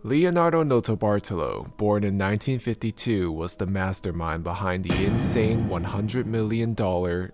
Leonardo Notarbartolo, born in 1952, was the mastermind behind the insane $100 million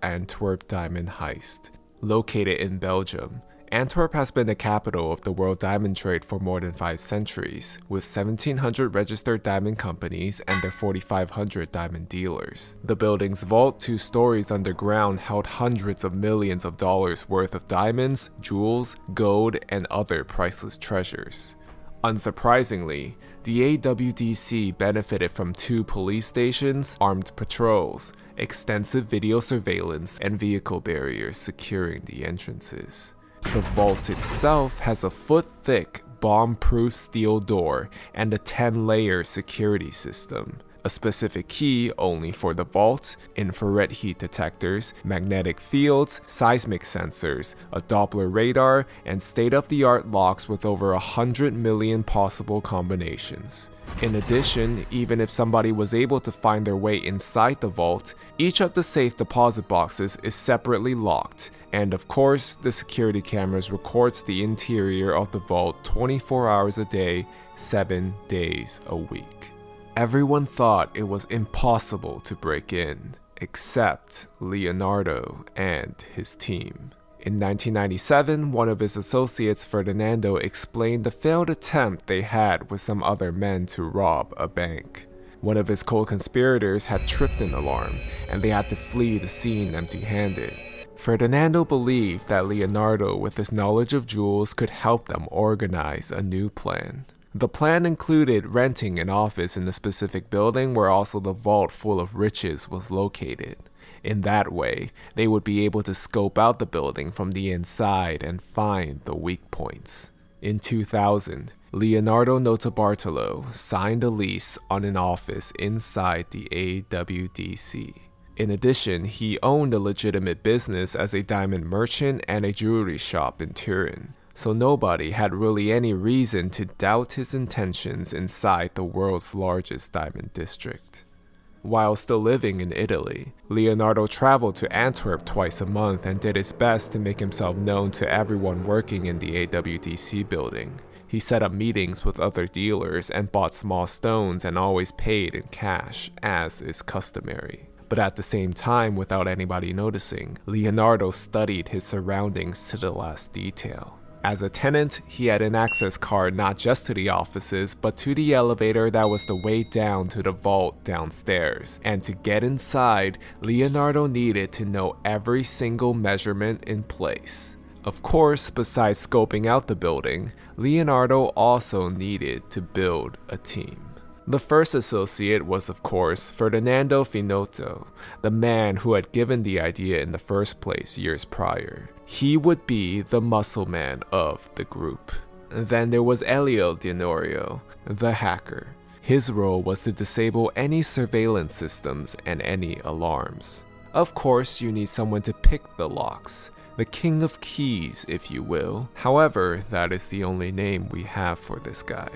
Antwerp diamond heist. Located in Belgium, Antwerp has been the capital of the world diamond trade for more than 5 centuries, with 1,700 registered diamond companies and their 4,500 diamond dealers. The building's vault, 2 stories underground, held hundreds of millions of dollars worth of diamonds, jewels, gold, and other priceless treasures. Unsurprisingly, the AWDC benefited from 2 police stations, armed patrols, extensive video surveillance, and vehicle barriers securing the entrances. The vault itself has a foot-thick, bomb-proof steel door and a 10-layer security system. A specific key only for the vault, infrared heat detectors, magnetic fields, seismic sensors, a Doppler radar, and state-of-the-art locks with over 100 million possible combinations. In addition, even if somebody was able to find their way inside the vault, each of the safe deposit boxes is separately locked, and of course, the security cameras records the interior of the vault 24 hours a day, 7 days a week. Everyone thought it was impossible to break in, except Leonardo and his team. In 1997, one of his associates, Ferdinando, explained the failed attempt they had with some other men to rob a bank. One of his co-conspirators had tripped an alarm, and they had to flee the scene empty-handed. Ferdinando believed that Leonardo, with his knowledge of jewels, could help them organize a new plan. The plan included renting an office in a specific building where also the vault full of riches was located. In that way, they would be able to scope out the building from the inside and find the weak points. In 2000, Leonardo Notarbartolo signed a lease on an office inside the AWDC. In addition, he owned a legitimate business as a diamond merchant and a jewelry shop in Turin, so nobody had really any reason to doubt his intentions inside the world's largest diamond district. While still living in Italy, Leonardo traveled to Antwerp twice a month and did his best to make himself known to everyone working in the AWDC building. He set up meetings with other dealers and bought small stones and always paid in cash, as is customary. But at the same time, without anybody noticing, Leonardo studied his surroundings to the last detail. As a tenant, he had an access card not just to the offices, but to the elevator that was the way down to the vault downstairs. And to get inside, Leonardo needed to know every single measurement in place. Of course, besides scoping out the building, Leonardo also needed to build a team. The first associate was, of course, Ferdinando Finotto, the man who had given the idea in the first place years prior. He would be the muscle man of the group. Then there was Elio Denorio, the hacker. His role was to disable any surveillance systems and any alarms. Of course, you need someone to pick the locks, the king of keys, if you will. However, that is the only name we have for this guy.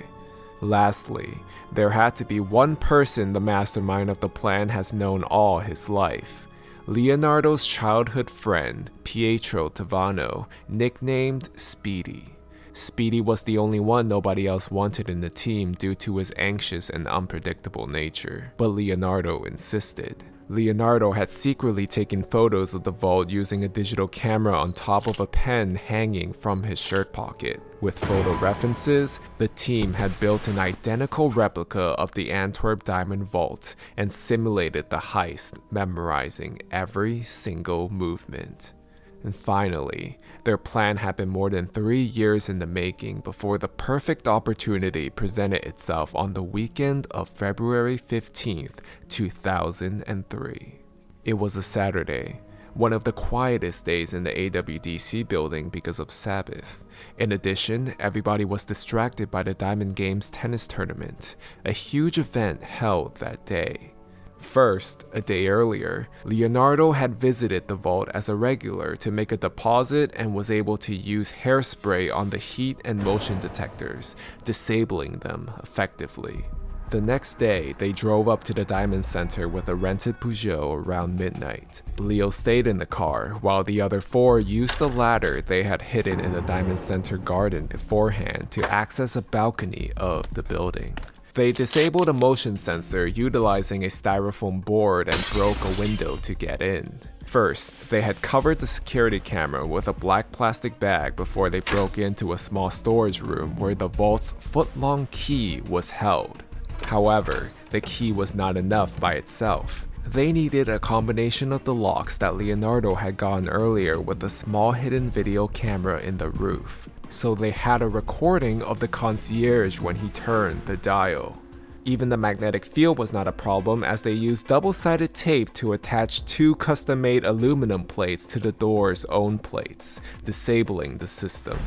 Lastly, there had to be one person the mastermind of the plan has known all his life. Leonardo's childhood friend, Pietro Tavano, nicknamed Speedy. Speedy was the only one nobody else wanted in the team due to his anxious and unpredictable nature, but Leonardo insisted. Leonardo had secretly taken photos of the vault using a digital camera on top of a pen hanging from his shirt pocket. With photo references, the team had built an identical replica of the Antwerp Diamond Vault and simulated the heist, memorizing every single movement. And finally, their plan had been more than 3 years in the making before the perfect opportunity presented itself on the weekend of February 15th, 2003. It was a Saturday, one of the quietest days in the AWDC building because of Sabbath. In addition, everybody was distracted by the Diamond Games tennis tournament, a huge event held that day. First, a day earlier, Leonardo had visited the vault as a regular to make a deposit and was able to use hairspray on the heat and motion detectors, disabling them effectively. The next day, they drove up to the diamond center with a rented Peugeot around midnight. Leo stayed in the car, while the other four used the ladder they had hidden in the diamond center garden beforehand to access a balcony of the building. They disabled a motion sensor utilizing a styrofoam board and broke a window to get in. First, they had covered the security camera with a black plastic bag before they broke into a small storage room where the vault's foot-long key was held. However, the key was not enough by itself. They needed a combination of the locks that Leonardo had gotten earlier with a small hidden video camera in the roof. So they had a recording of the concierge when he turned the dial. Even the magnetic field was not a problem as they used double-sided tape to attach two custom-made aluminum plates to the door's own plates, disabling the system.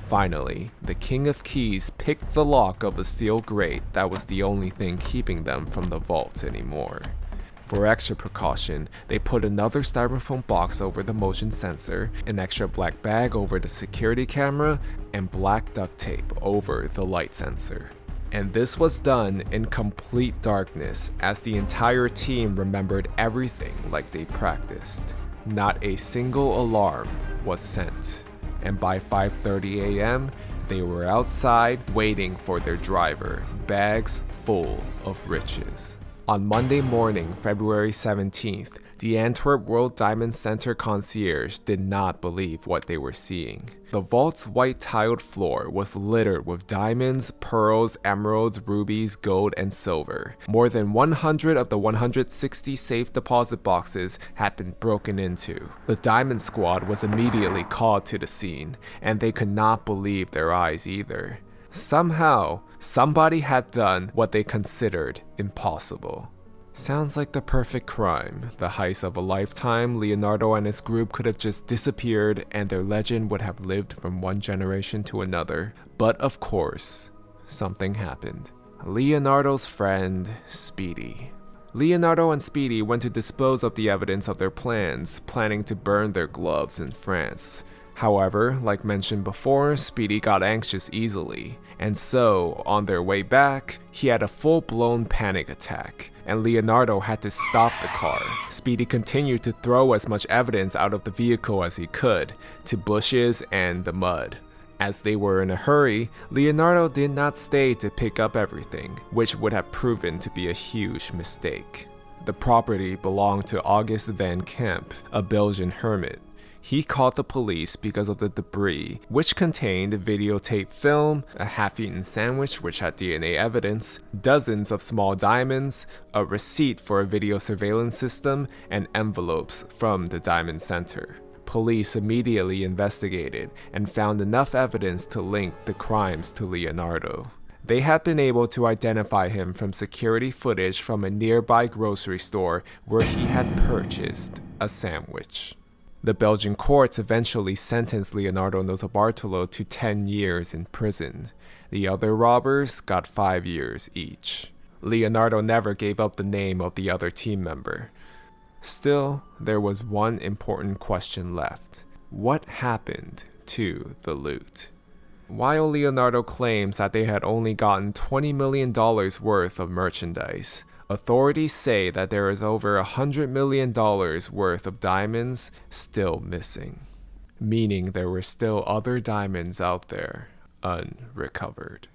Finally, the King of Keys picked the lock of the steel grate that was the only thing keeping them from the vault anymore. For extra precaution, they put another styrofoam box over the motion sensor, an extra black bag over the security camera, and black duct tape over the light sensor. And this was done in complete darkness as the entire team remembered everything like they practiced. Not a single alarm was sent. And by 5:30 a.m., they were outside waiting for their driver, bags full of riches. On Monday morning, February 17th, the Antwerp World Diamond Center concierge did not believe what they were seeing. The vault's white tiled floor was littered with diamonds, pearls, emeralds, rubies, gold, and silver. More than 100 of the 160 safe deposit boxes had been broken into. The Diamond Squad was immediately called to the scene, and they could not believe their eyes either. Somehow, somebody had done what they considered impossible. Sounds like the perfect crime. The heist of a lifetime. Leonardo and his group could have just disappeared and their legend would have lived from one generation to another. But of course, something happened. Leonardo's friend, Speedy. Leonardo and Speedy went to dispose of the evidence of their plans, planning to burn their gloves in France. However, like mentioned before, Speedy got anxious easily, and so, on their way back, he had a full-blown panic attack, and Leonardo had to stop the car. Speedy continued to throw as much evidence out of the vehicle as he could, to bushes and the mud. As they were in a hurry, Leonardo did not stay to pick up everything, which would have proven to be a huge mistake. The property belonged to Auguste Van Kemp, a Belgian hermit. He called the police because of the debris, which contained videotape film, a half-eaten sandwich which had DNA evidence, dozens of small diamonds, a receipt for a video surveillance system, and envelopes from the Diamond Center. Police immediately investigated and found enough evidence to link the crimes to Leonardo. They had been able to identify him from security footage from a nearby grocery store where he had purchased a sandwich. The Belgian courts eventually sentenced Leonardo Notarbartolo to 10 years in prison. The other robbers got 5 years each. Leonardo never gave up the name of the other team member. Still, there was one important question left. What happened to the loot? While Leonardo claims that they had only gotten $20 million worth of merchandise, authorities say that there is over $100 million worth of diamonds still missing, meaning there were still other diamonds out there unrecovered.